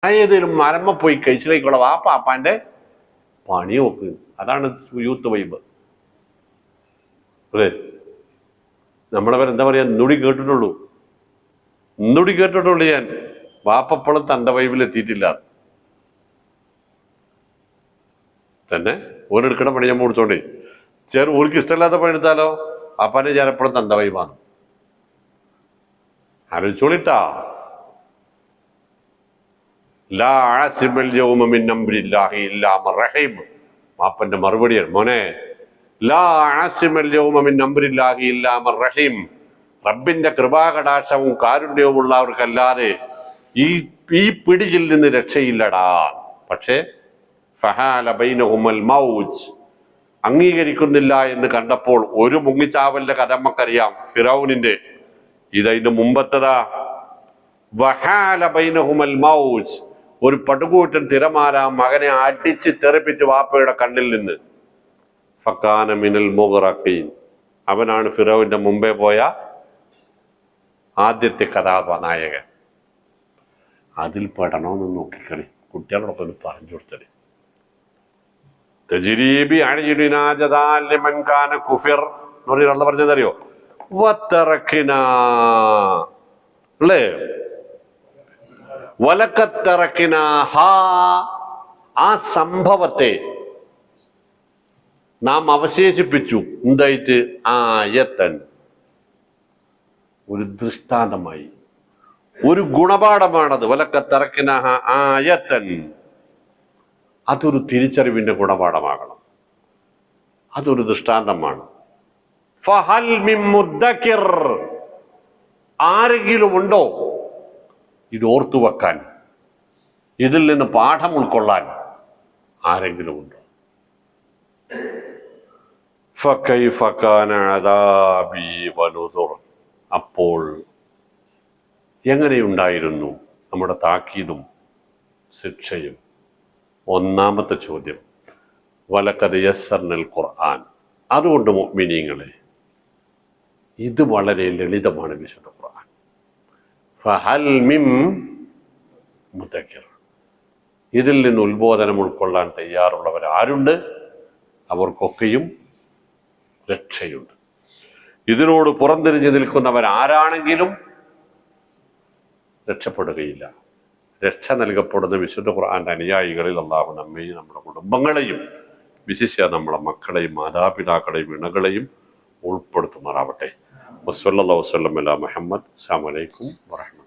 ഏതെങ്കിലും മരമ്മ പോയി കഴിച്ചിലേക്കുള്ള വാപ്പ അപ്പാന്റെ പണി നോക്ക്. അതാണ് യൂത്ത് വൈബ്. അതെ, നമ്മളവരെന്താ പറയാ, നുടി കേട്ടിട്ടുള്ളൂ ഞാൻ. വാപ്പപ്പോഴും തന്റെ വൈബിൽ എത്തിയിട്ടില്ല തന്നെ. ഓരെടുക്കണ പണി നമ്മൾ കൊടുത്തോണ്ടേ ഓർക്ക് ഇഷ്ടമില്ലാത്ത പണി എടുത്താലോ അപ്പാന്റെ ചിലപ്പോഴും തന്റെ വൈബാണ്. ആലോചിച്ചോളിട്ടാ. മാപ്പന്റെ മറുപടിയാണ് മോനെ. റബ്ബിന്റെ കൃപാകടാശവും കാരുണ്യവും ഉള്ളവർക്കല്ലാതെ ഈ പിടിയിൽ നിന്ന് രക്ഷയില്ലടാ. പക്ഷേ അംഗീകരിക്കുന്നില്ല എന്ന് കണ്ടപ്പോൾ ഒരു മുങ്ങിച്ചാവലിന്റെ കഥ നമുക്കറിയാം, ഫിറൗനിന്റെ. ഇതതിന്റെ മുമ്പത്തതാ. വഹാല ബൈനഹുമൽ മൗജ്, ഒരു പടുകൂറ്റൻ തിരമാല മകനെ അടിച്ച് തെറിപ്പിച്ച് വാപ്പയുടെ കണ്ണിൽ നിന്ന്. ഫക്കാന മിനൽ മുഗ്റഖീൻ, അവനാണ് ഫിറൗന്റെ മുമ്പേ പോയ ആദ്യത്തെ കഥാനായകൻ. അതിൽ പെടണമെന്ന് നോക്കിക്കളി, കുട്ടികളോടൊപ്പം ഒന്ന് പറഞ്ഞു കൊടുത്തത്. തജ്രീബി അഴിനാജദാലിമൻ കാന കുഫിർ എന്ന് പറഞ്ഞ അള്ളാഹ് പറഞ്ഞതറിയോ? വതറക്കിന അല്ലേ, വലക്കത്തറക്കിന ആ സംഭവത്തെ നാം അവശേഷിപ്പിച്ചു. എന്തായിട്ട്? ആയത്തൻ, ഒരു ദൃഷ്ടാന്തമായി, ഒരു ഗുണപാഠമാണത്. വലക്കത്തറക്കിന ആയത്തൻ, അതൊരു തിരിച്ചറിവിന്റെ ഗുണപാഠമാകണം, അതൊരു ദൃഷ്ടാന്തമാണ്. ഫഹൽ മിൻ മുദ്ദക്കിർ, ആരെങ്കിലും ഉണ്ടോ ഇത് ഓർത്തു വെക്കാൻ, ഇതിൽ നിന്ന് പാഠം ഉൾക്കൊള്ളാൻ ആരെങ്കിലും ഉണ്ടോ? ഫകൈഫ കാന അദാബി വനുദുർ, അപ്പോൾ എങ്ങനെയുണ്ടായിരുന്നു നമ്മുടെ താക്കീതും ശിക്ഷയും? ഒന്നാമത്തെ ചോദ്യം, വലഖദ് യസ്സർനൽ ഖുർആൻ. അതുകൊണ്ട് മുഅ്മിനീങ്ങളെ, ഇത് വളരെ ലളിതമാണ് വിശുദ്ധ ഖുർആൻ. ഫഹൽ മിൻ മുദക്കിർ, ഇതിൽ നിന്ന് ഉത്ബോധനം ഉൾക്കൊള്ളാൻ തയ്യാറുള്ളവർ ആരുണ്ട്? അവർക്കൊക്കെയും രക്ഷയുണ്ട്. ഇതിനോട് പുറംതിരിഞ്ഞു നിൽക്കുന്നവർ ആരാണെങ്കിലും രക്ഷപ്പെടുകയില്ല. രക്ഷ നൽകപ്പെടുന്ന വിശുദ്ധ ഖുർആന്റെ അനുയായികളിൽ അല്ലാഹു നമ്മെയും നമ്മുടെ കുടുംബങ്ങളെയും വിശിഷ്യ നമ്മളെ മക്കളെയും മാതാപിതാക്കളെയും ഇണകളെയും ഉൾപ്പെടുത്തുമാറാവട്ടെ. വസ്സല്ലല്ലാഹു വസല്ലം അലാ മുഹമ്മദ്. അസ്സലാമു അലൈക്കും വറഹ്മത്തുള്ളാഹി.